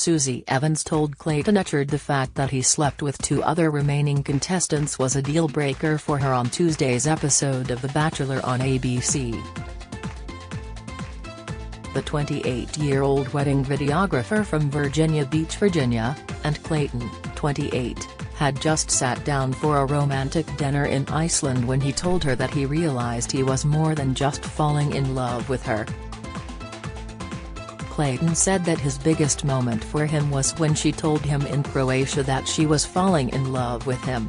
Susie Evans told Clayton Echard the fact that he slept with 2 other remaining contestants was a deal-breaker for her on Tuesday's episode of The Bachelor on ABC. The 28-year-old wedding videographer from Virginia Beach, Virginia, and Clayton, 28, had just sat down for a romantic dinner in Iceland when he told her that he realized he was more than just falling in love with her. Clayton said that his biggest moment for him was when she told him in Croatia that she was falling in love with him.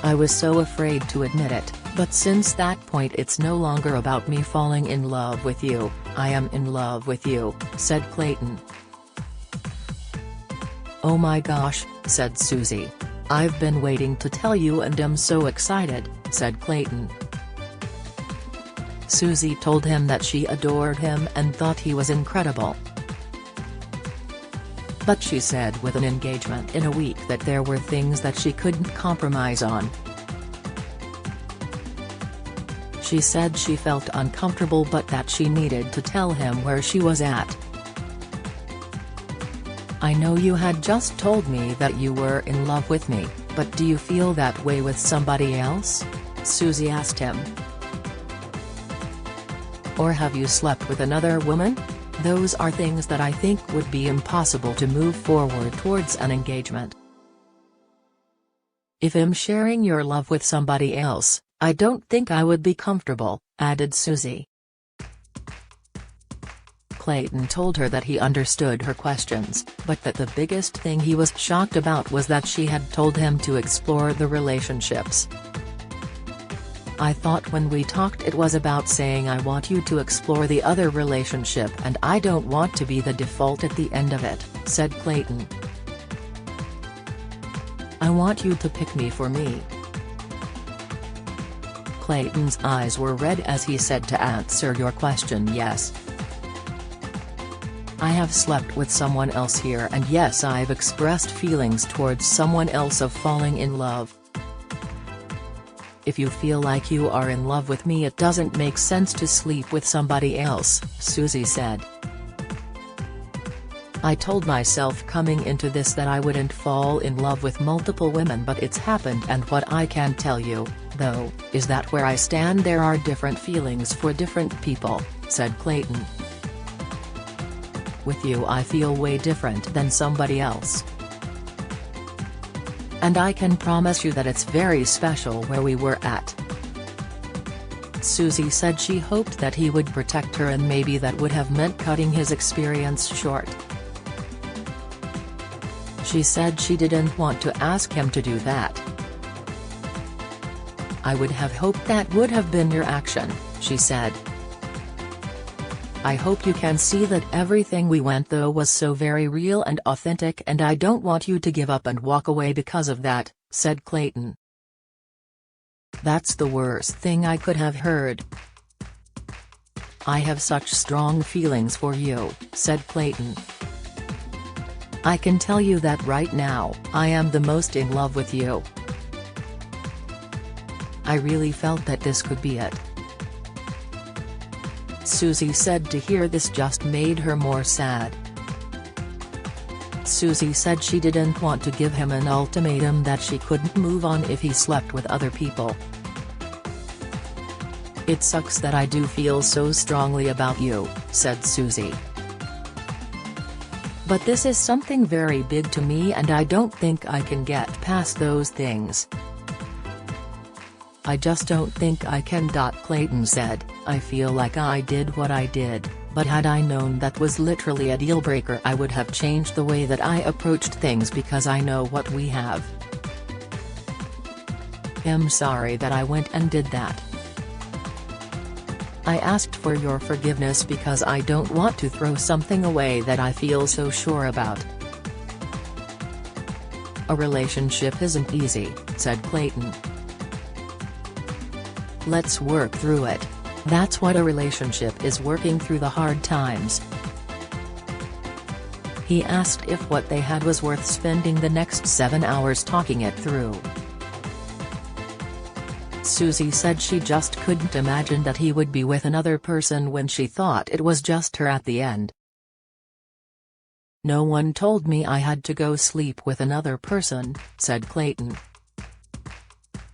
"I was so afraid to admit it, but since that point it's no longer about me falling in love with you, I am in love with you," said Clayton. "Oh my gosh," said Susie. "I've been waiting to tell you and am so excited," said Clayton. Susie told him that she adored him and thought he was incredible. But she said with an engagement in a week that there were things that she couldn't compromise on. She said she felt uncomfortable but that she needed to tell him where she was at. "I know you had just told me that you were in love with me, but do you feel that way with somebody else?" Susie asked him. "Or have you slept with another woman? Those are things that I think would be impossible to move forward towards an engagement. If I'm sharing your love with somebody else, I don't think I would be comfortable," added Susie. Clayton told her that he understood her questions, but that the biggest thing he was shocked about was that she had told him to explore the relationships. "I thought when we talked it was about saying I want you to explore the other relationship and I don't want to be the default at the end of it," said Clayton. "I want you to pick me for me." Clayton's eyes were red as he said, "To answer your question, yes. I have slept with someone else here and yes, I've expressed feelings towards someone else of falling in love. If you feel like you are in love with me it doesn't make sense to sleep with somebody else," Susie said. "I told myself coming into this that I wouldn't fall in love with multiple women but it's happened and what I can tell you, though, is that where I stand there are different feelings for different people," said Clayton. "With you I feel way different than somebody else. And I can promise you that it's very special where we were at." Susie said she hoped that he would protect her and maybe that would have meant cutting his experience short. She said she didn't want to ask him to do that. "I would have hoped that would have been your action," she said. "I hope you can see that everything we went through was so very real and authentic and I don't want you to give up and walk away because of that," said Clayton. "That's the worst thing I could have heard. I have such strong feelings for you," said Clayton. "I can tell you that right now, I am the most in love with you. I really felt that this could be it." Susie said to hear this just made her more sad. Susie said she didn't want to give him an ultimatum that she couldn't move on if he slept with other people. "It sucks that I do feel so strongly about you," said Susie. "But this is something very big to me and I don't think I can get past those things. I just don't think I can." Clayton said, "I feel like I did what I did, but had I known that was literally a deal-breaker I would have changed the way that I approached things because I know what we have. I'm sorry that I went and did that. I asked for your forgiveness because I don't want to throw something away that I feel so sure about." "A relationship isn't easy," said Clayton. "Let's work through it. That's what a relationship is, working through the hard times." He asked if what they had was worth spending the next 7 hours talking it through. Susie said she just couldn't imagine that he would be with another person when she thought it was just her at the end. "No one told me I had to go sleep with another person," said Clayton.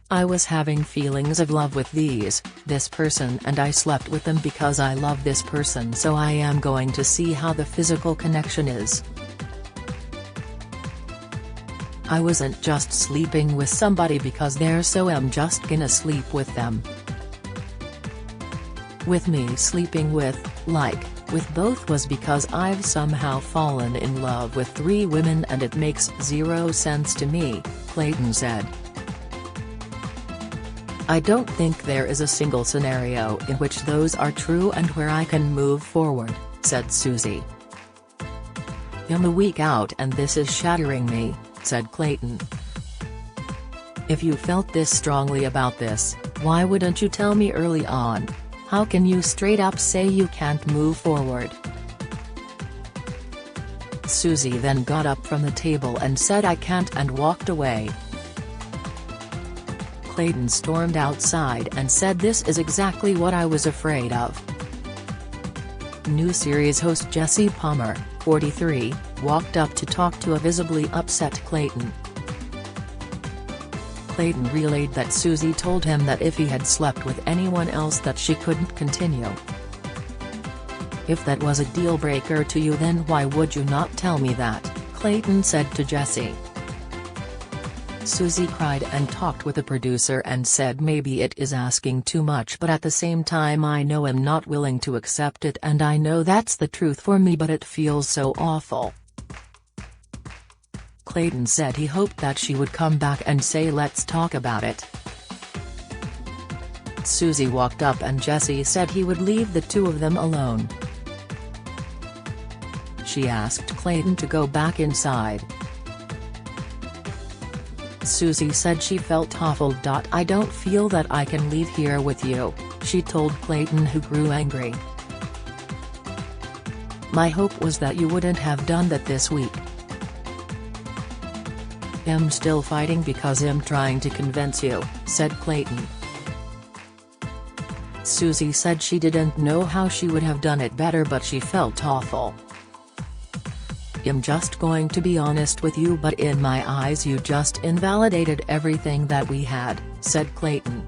"I was having feelings of love with this person, and I slept with them because I love this person, so I am going to see how the physical connection is. I wasn't just sleeping with somebody because they're so I'm just gonna sleep with them. With me sleeping with both was because I've somehow fallen in love with 3 women and it makes zero sense to me," Clayton said. "I don't think there is a single scenario in which those are true and where I can move forward," said Susie. "I'm a week out and this is shattering me," said Clayton. "If you felt this strongly about this, why wouldn't you tell me early on? How can you straight up say you can't move forward?" Susie then got up from the table and said "I can't" and walked away. Clayton stormed outside and said "This is exactly what I was afraid of." New series host Jesse Palmer, 43, walked up to talk to a visibly upset Clayton. Clayton relayed that Susie told him that if he had slept with anyone else that she couldn't continue. "If that was a deal-breaker to you, then why would you not tell me that?" Clayton said to Jesse. Susie cried and talked with the producer and said maybe it is asking too much, but at the same time I know I'm not willing to accept it and I know that's the truth for me, but it feels so awful. Clayton said he hoped that she would come back and say let's talk about it. Susie walked up and Jesse said he would leave the 2 of them alone. She asked Clayton to go back inside. Susie said she felt awful. "I don't feel that I can leave here with you," she told Clayton, who grew angry. "My hope was that you wouldn't have done that this week. I'm still fighting because I'm trying to convince you," said Clayton. Susie said she didn't know how she would have done it better, but she felt awful. "I'm just going to be honest with you, but in my eyes you just invalidated everything that we had," said Clayton.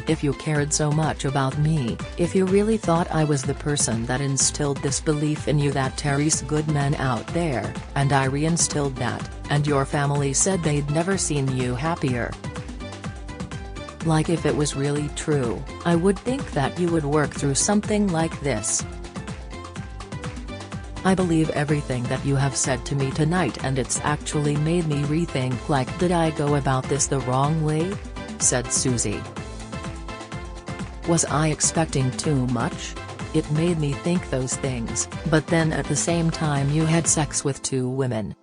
"If you cared so much about me, if you really thought I was the person that instilled this belief in you that Terry's good men out there, and I reinstilled that, and your family said they'd never seen you happier. Like if it was really true, I would think that you would work through something like this. I believe everything that you have said to me tonight, and it's actually made me rethink, did I go about this the wrong way?" said Susie. "Was I expecting too much? It made me think those things, but then at the same time you had sex with 2 women."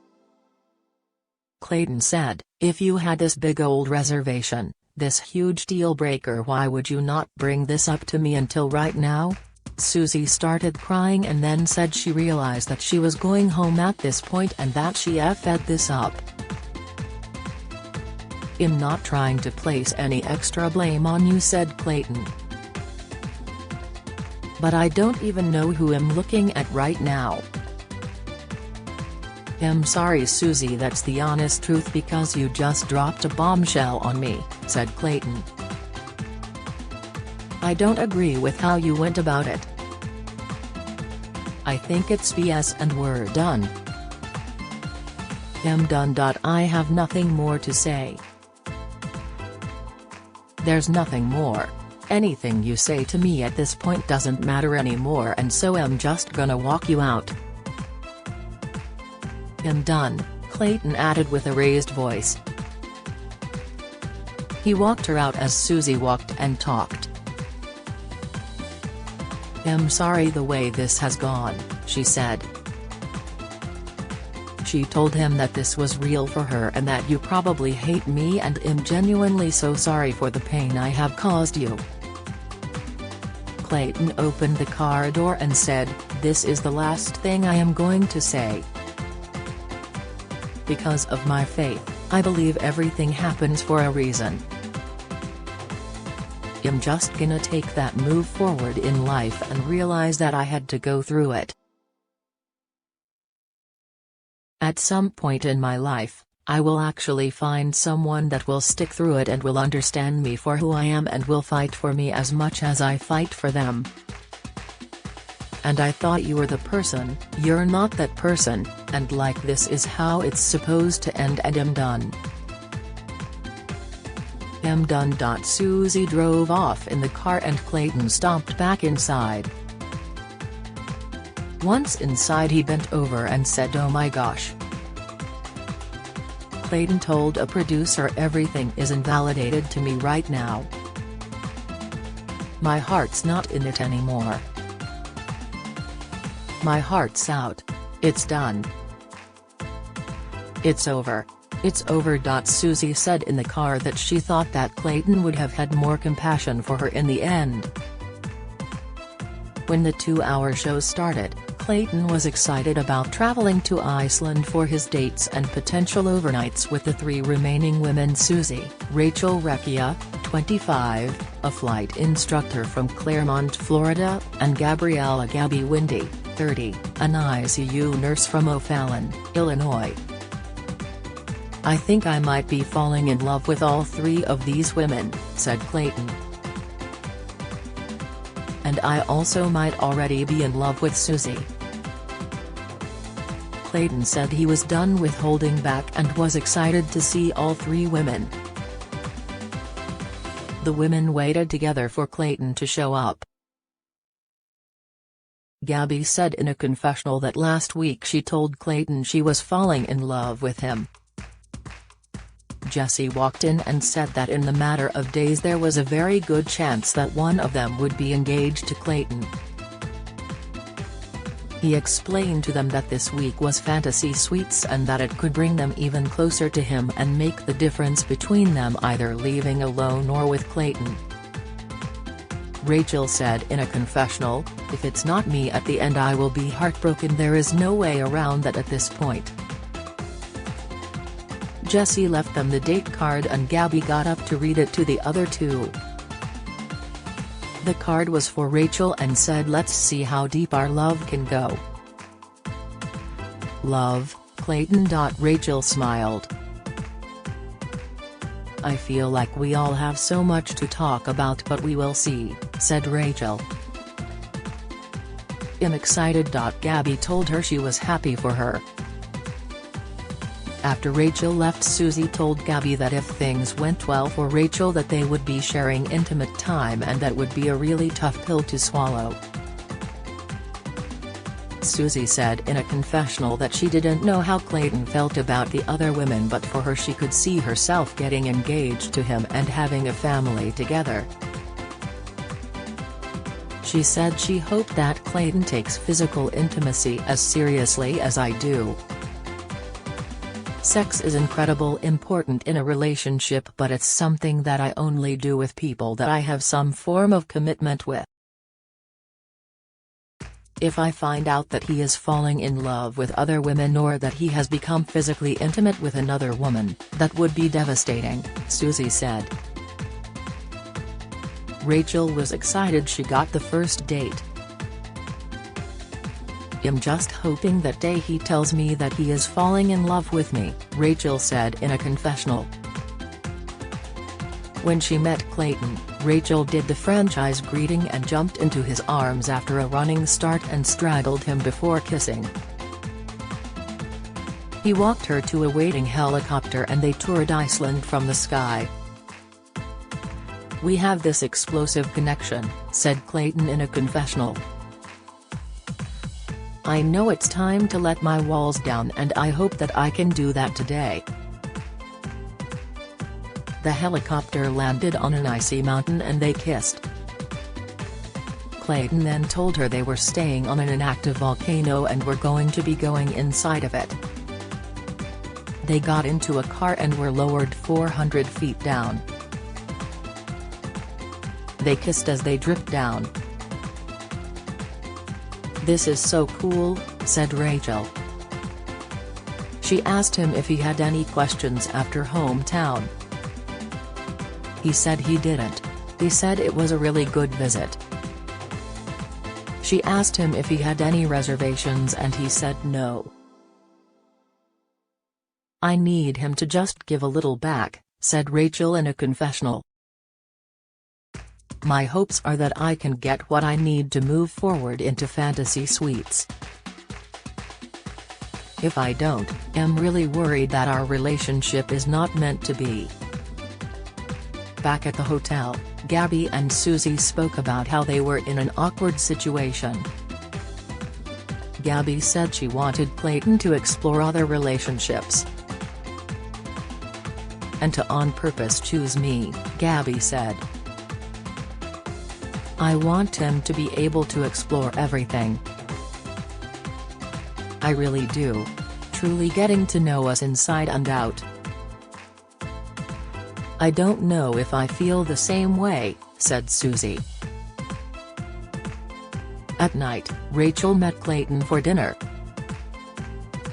Clayton said, "If you had this big old reservation, this huge deal breaker, why would you not bring this up to me until right now?" Susie started crying and then said she realized that she was going home at this point and that she fed this up. "I'm not trying to place any extra blame on you," said Clayton. "But I don't even know who I'm looking at right now." "I'm sorry Susie, that's the honest truth because you just dropped a bombshell on me," said Clayton. "I don't agree with how you went about it. I think it's BS and we're done." "I'm done. I have nothing more to say." "There's nothing more. Anything you say to me at this point doesn't matter anymore, and so I'm just gonna walk you out." "I'm done," Clayton added with a raised voice. He walked her out as Susie walked and talked. "I'm sorry the way this has gone," she said. She told him that this was real for her and that "you probably hate me and I'm genuinely so sorry for the pain I have caused you." Clayton opened the car door and said, "This is the last thing I am going to say. Because of my faith, I believe everything happens for a reason. I'm just gonna take that move forward in life and realize that I had to go through it. At some point in my life, I will actually find someone that will stick through it and will understand me for who I am and will fight for me as much as I fight for them. And I thought you were the person. You're not that person, and like this is how it's supposed to end, and I'm done. I'm done. Susie drove off in the car and Clayton stomped back inside. Once inside he bent over and said, "Oh my gosh." Clayton told a producer, "Everything is invalidated to me right now. My heart's not in it anymore. My heart's out. It's done. It's over. It's over." Susie said in the car that she thought that Clayton would have had more compassion for her in the end. When the 2-hour show started, Clayton was excited about traveling to Iceland for his dates and potential overnights with the 3 remaining women: Susie, Rachel Recchia, 25, a flight instructor from Claremont, Florida, and Gabriella "Gabby" Windy, 30, an ICU nurse from O'Fallon, Illinois. "I think I might be falling in love with all 3 of these women," said Clayton. "And I also might already be in love with Susie." Clayton said he was done with holding back and was excited to see all 3 women. The women waited together for Clayton to show up. Gabby said in a confessional that last week she told Clayton she was falling in love with him. Jessie walked in and said that in the matter of days there was a very good chance that one of them would be engaged to Clayton. He explained to them that this week was fantasy suites and that it could bring them even closer to him and make the difference between them either leaving alone or with Clayton. Rachel said in a confessional, "If it's not me at the end I will be heartbroken. There is no way around that at this point." Jessie left them the date card and Gabby got up to read it to the other 2. The card was for Rachel and said, "Let's see how deep our love can go." "Love, Clayton." Rachel smiled. "I feel like we all have so much to talk about, but we will see," said Rachel. "I'm excited." Gabby told her she was happy for her. After Rachel left, Susie told Gabby that if things went well for Rachel that they would be sharing intimate time and that would be a really tough pill to swallow. Susie said in a confessional that she didn't know how Clayton felt about the other women, but for her she could see herself getting engaged to him and having a family together. She said she hoped that Clayton takes physical intimacy as seriously as I do. "Sex is incredibly important in a relationship, but it's something that I only do with people that I have some form of commitment with. If I find out that he is falling in love with other women or that he has become physically intimate with another woman, that would be devastating," Susie said. Rachel was excited she got the first date. "I'm just hoping that day he tells me that he is falling in love with me," Rachel said in a confessional. When she met Clayton, Rachel did the franchise greeting and jumped into his arms after a running start and straddled him before kissing. He walked her to a waiting helicopter and they toured Iceland from the sky. "We have this explosive connection," said Clayton in a confessional. "I know it's time to let my walls down and I hope that I can do that today." The helicopter landed on an icy mountain and they kissed. Clayton then told her they were staying on an inactive volcano and were going to be going inside of it. They got into a car and were lowered 400 feet down. They kissed as they dripped down. "This is so cool," said Rachel. She asked him if he had any questions after hometown. He said he didn't. He said it was a really good visit. She asked him if he had any reservations and he said no. "I need him to just give a little back," said Rachel in a confessional. "My hopes are that I can get what I need to move forward into fantasy suites. If I don't, I'm really worried that our relationship is not meant to be." Back at the hotel, Gabby and Susie spoke about how they were in an awkward situation. Gabby said she wanted Clayton to explore other relationships. "And to on purpose choose me," Gabby said. "I want him to be able to explore everything. I really do. Truly getting to know us inside and out." "I don't know if I feel the same way," said Susie. At night, Rachel met Clayton for dinner.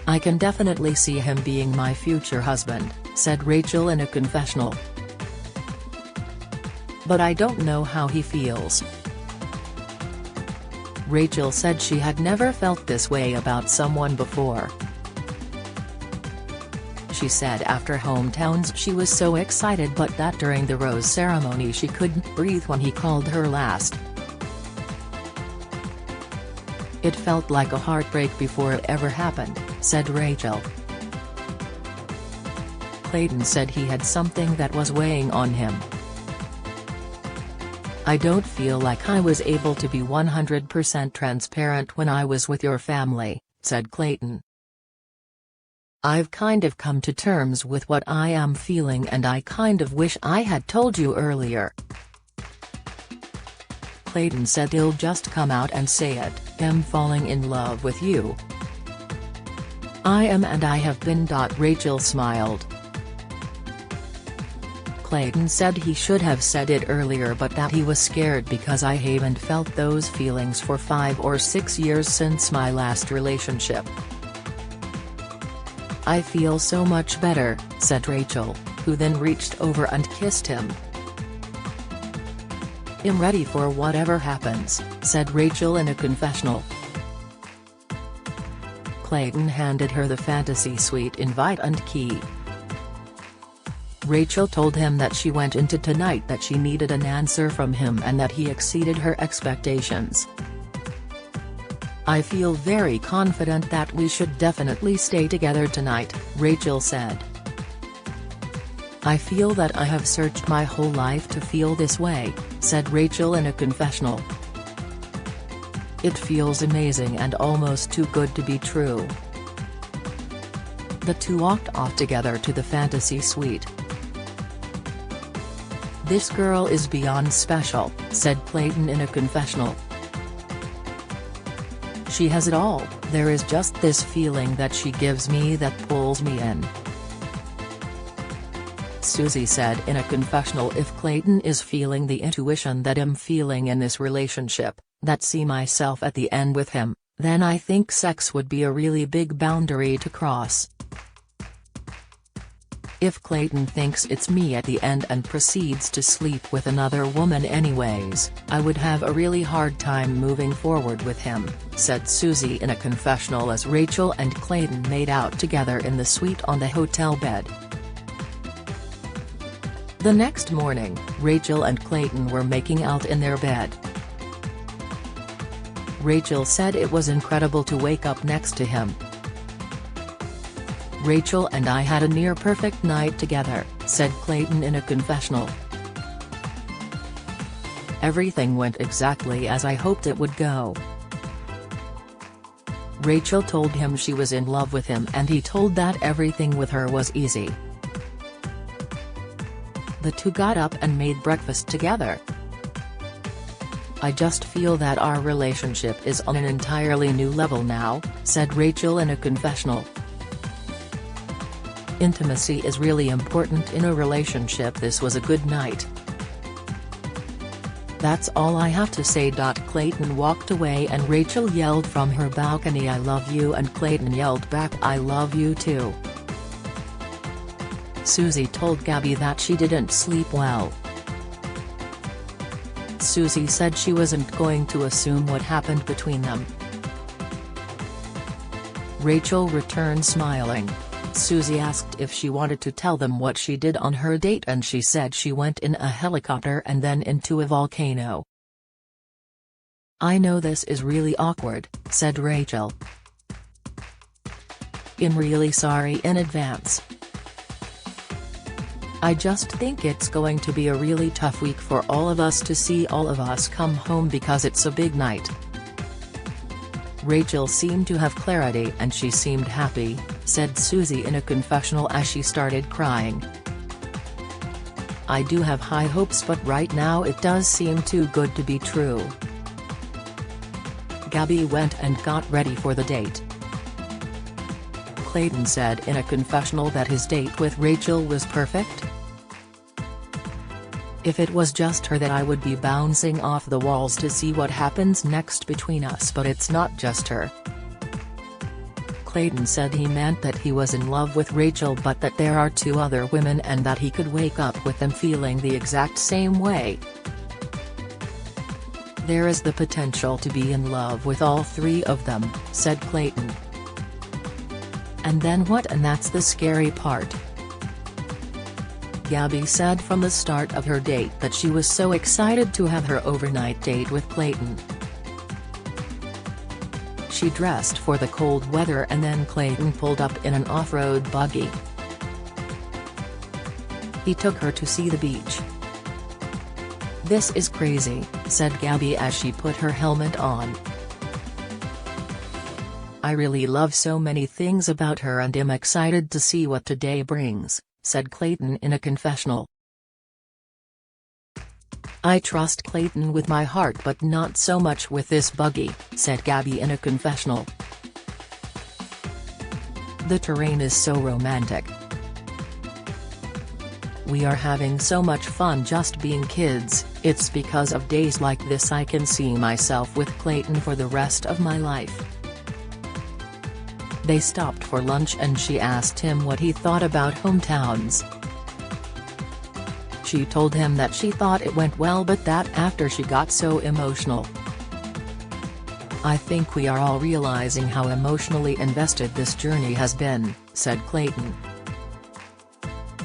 "I can definitely see him being my future husband," said Rachel in a confessional. "But I don't know how he feels." Rachel said she had never felt this way about someone before. She said after hometowns she was so excited, but that during the rose ceremony she couldn't breathe when he called her last. "It felt like a heartbreak before it ever happened," said Rachel. Clayton said he had something that was weighing on him. "I don't feel like I was able to be 100% transparent when I was with your family," said Clayton. "I've kind of come to terms with what I am feeling and I kind of wish I had told you earlier." Clayton said he'll just come out and say it, "I'm falling in love with you. I am and I have been." Rachel smiled. Clayton said he should have said it earlier but that he was scared because "I haven't felt those feelings for 5 or 6 years since my last relationship. I feel so much better," said Rachel, who then reached over and kissed him. "I'm ready for whatever happens," said Rachel in a confessional. Clayton handed her the fantasy suite invite and key. Rachel told him that she went into tonight that she needed an answer from him and that he exceeded her expectations. "I feel very confident that we should definitely stay together tonight," Rachel said. "I feel that I have searched my whole life to feel this way," said Rachel in a confessional. "It feels amazing and almost too good to be true." The two walked off together to the fantasy suite. "This girl is beyond special," said Clayton in a confessional. "She has it all, there is just this feeling that she gives me that pulls me in." Susie said in a confessional, "If Clayton is feeling the intuition that I'm feeling in this relationship, that see myself at the end with him, then I think sex would be a really big boundary to cross. If Clayton thinks it's me at the end and proceeds to sleep with another woman anyways, I would have a really hard time moving forward with him," said Susie in a confessional as Rachel and Clayton made out together in the suite on the hotel bed. The next morning, Rachel and Clayton were making out in their bed. Rachel said it was incredible to wake up next to him. "Rachel and I had a near-perfect night together," said Clayton in a confessional. "Everything went exactly as I hoped it would go." Rachel told him she was in love with him and he told that everything with her was easy. The two got up and made breakfast together. "I just feel that our relationship is on an entirely new level now," said Rachel in a confessional. "Intimacy is really important in a relationship. This was a good night. That's all I have to say." Clayton walked away and Rachel yelled from her balcony, "I love you," and Clayton yelled back, "I love you too." Susie told Gabby that she didn't sleep well. Susie said she wasn't going to assume what happened between them. Rachel returned smiling. Susie asked if she wanted to tell them what she did on her date, and she said she went in a helicopter and then into a volcano. "I know this is really awkward," said Rachel. "I'm really sorry in advance. I just think it's going to be a really tough week for all of us to see all of us come home because it's a big night." Rachel seemed to have clarity and she seemed happy, said Susie in a confessional as she started crying. "I do have high hopes, but right now it does seem too good to be true." Gabby went and got ready for the date. Clayton said in a confessional that his date with Rachel was perfect. "If it was just her, that I would be bouncing off the walls to see what happens next between us, but it's not just her." Clayton said he meant that he was in love with Rachel, but that there are 2 other women and that he could wake up with them feeling the exact same way. "There is the potential to be in love with all 3 of them," said Clayton. "And then what? And that's the scary part." Gabby said from the start of her date that she was so excited to have her overnight date with Clayton. She dressed for the cold weather and then Clayton pulled up in an off-road buggy. He took her to see the beach. "This is crazy," said Gabby as she put her helmet on. "I really love so many things about her and am excited to see what today brings," said Clayton in a confessional. "I trust Clayton with my heart but not so much with this buggy," said Gabby in a confessional. "The terrain is so romantic. We are having so much fun just being kids. It's because of days like this I can see myself with Clayton for the rest of my life." They stopped for lunch and she asked him what he thought about hometowns. She told him that she thought it went well, but that after she got so emotional. "I think we are all realizing how emotionally invested this journey has been," said Clayton.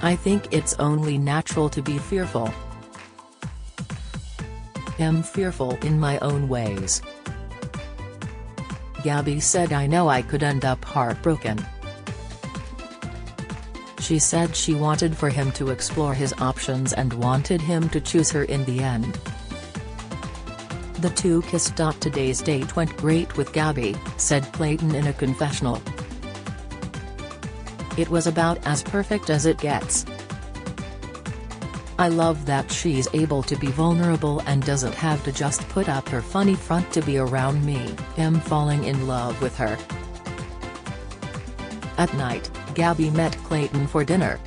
"I think it's only natural to be fearful. I'm fearful in my own ways." Gabby said, "I know I could end up heartbroken." She said she wanted for him to explore his options and wanted him to choose her in the end. "The 2 kissed. Today's date went great with Gabby," said Clayton in a confessional. "It was about as perfect as it gets. I love that she's able to be vulnerable and doesn't have to just put up her funny front to be around me. I'm falling in love with her." At night, Gabby met Clayton for dinner.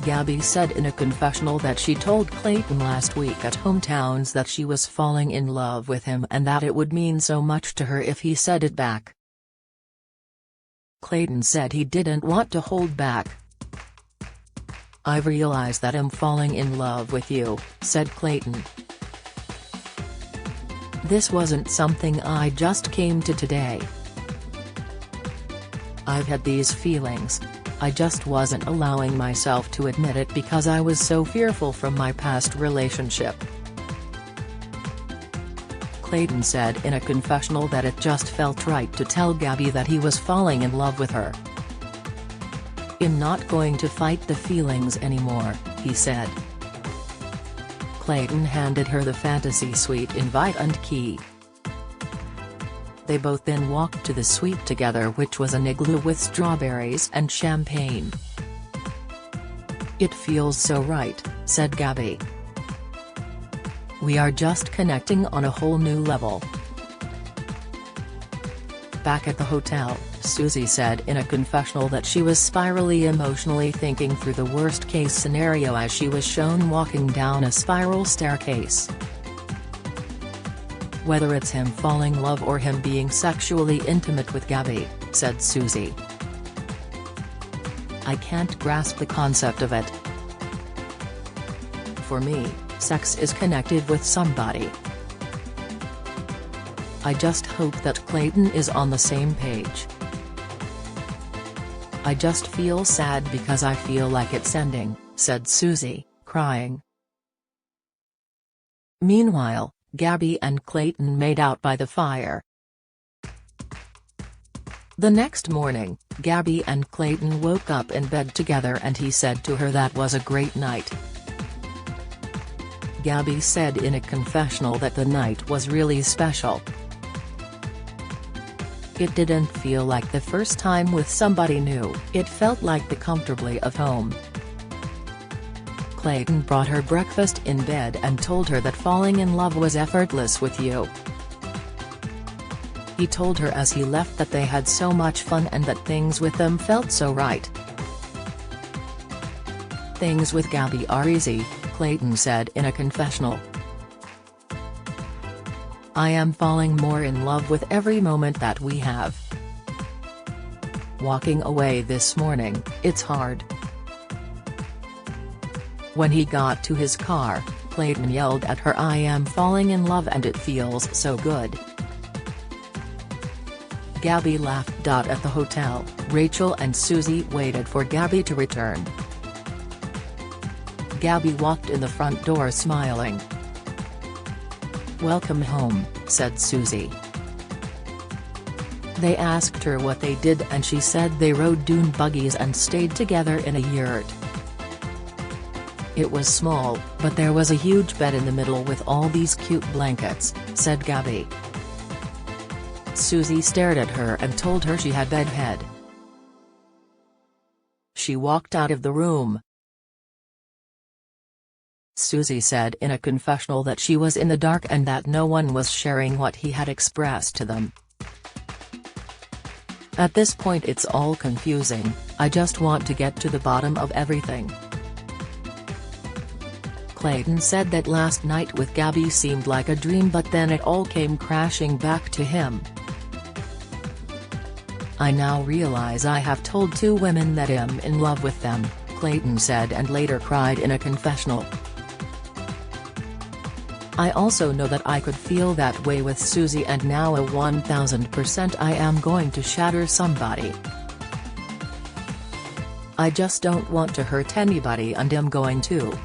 Gabby said in a confessional that she told Clayton last week at Hometowns that she was falling in love with him and that it would mean so much to her if he said it back. Clayton said he didn't want to hold back. "I've realized that I'm falling in love with you," said Clayton. "This wasn't something I just came to today. I've had these feelings. I just wasn't allowing myself to admit it because I was so fearful from my past relationship." Clayton said in a confessional that it just felt right to tell Gabby that he was falling in love with her. "I'm not going to fight the feelings anymore," he said. Clayton handed her the fantasy suite invite and key. They both then walked to the suite together, which was an igloo with strawberries and champagne. "It feels so right," said Gabby. "We are just connecting on a whole new level." Back at the hotel, Susie said in a confessional that she was spirally emotionally thinking through the worst-case scenario as she was shown walking down a spiral staircase. "Whether it's him falling in love or him being sexually intimate with Gabby," said Susie. "I can't grasp the concept of it. For me, sex is connected with somebody. I just hope that Clayton is on the same page." "I just feel sad because I feel like it's ending," said Susie, crying. Meanwhile, Gabby and Clayton made out by the fire. The next morning, Gabby and Clayton woke up in bed together and he said to her that was a great night. Gabby said in a confessional that the night was really special. "It didn't feel like the first time with somebody new, it felt like the comfortably of home." Clayton brought her breakfast in bed and told her that falling in love was effortless with you. He told her as he left that they had so much fun and that things with them felt so right. "Things with Gabby are easy," Clayton said in a confessional. "I am falling more in love with every moment that we have. Walking away this morning, it's hard." When he got to his car, Clayton yelled at her, "I am falling in love and it feels so good." Gabby laughed. At the hotel, Rachel and Susie waited for Gabby to return. Gabby walked in the front door smiling. "Welcome home," said Susie. They asked her what they did and she said they rode dune buggies and stayed together in a yurt. "It was small, but there was a huge bed in the middle with all these cute blankets," said Gabby. Susie stared at her and told her she had bedhead. She walked out of the room. Susie said in a confessional that she was in the dark and that no one was sharing what he had expressed to them. "At this point it's all confusing, I just want to get to the bottom of everything." Clayton said that last night with Gabby seemed like a dream but then it all came crashing back to him. "I now realize I have told 2 women that I'm in love with them," Clayton said and later cried in a confessional. "I also know that I could feel that way with Susie and now 1000% I am going to shatter somebody. I just don't want to hurt anybody and I'm going to.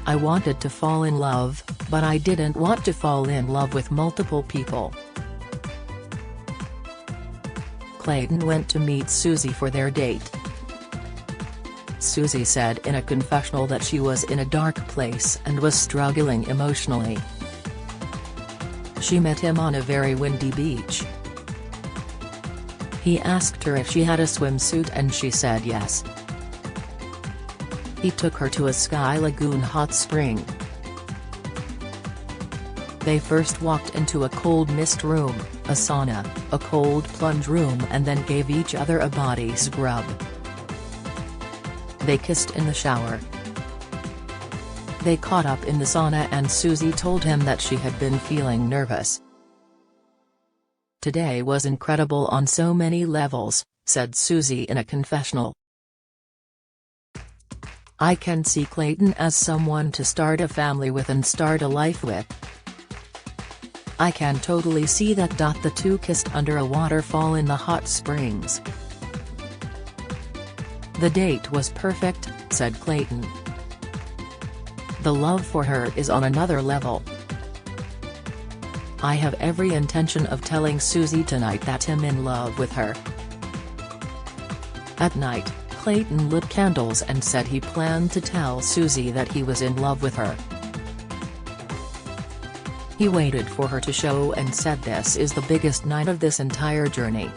I wanted to fall in love, but I didn't want to fall in love with multiple people." Clayton went to meet Susie for their date. Susie said in a confessional that she was in a dark place and was struggling emotionally. She met him on a very windy beach. He asked her if she had a swimsuit and she said yes. He took her to a Sky Lagoon hot spring. They first walked into a cold mist room, a sauna, a cold plunge room and then gave each other a body scrub. They kissed in the shower. They caught up in the sauna and Susie told him that she had been feeling nervous. "Today was incredible on so many levels," said Susie in a confessional. "I can see Clayton as someone to start a family with and start a life with. I can totally see that. The 2 kissed under a waterfall in the hot springs. The date was perfect," said Clayton. "The love for her is on another level. I have every intention of telling Susie tonight that I'm in love with her." At night, Clayton lit candles and said he planned to tell Susie that he was in love with her. He waited for her to show and said this is the biggest night of this entire journey.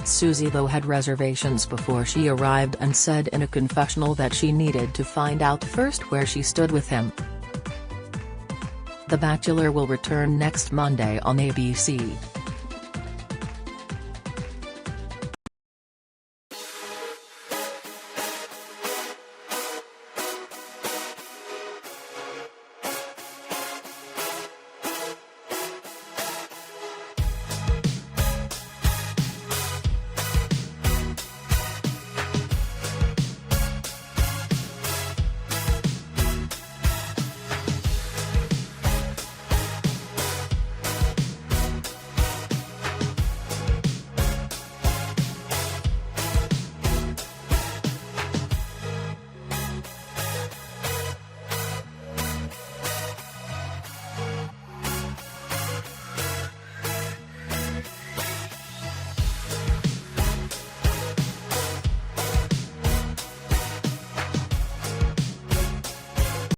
Susie though had reservations before she arrived and said in a confessional that she needed to find out first where she stood with him. The Bachelor will return next Monday on ABC.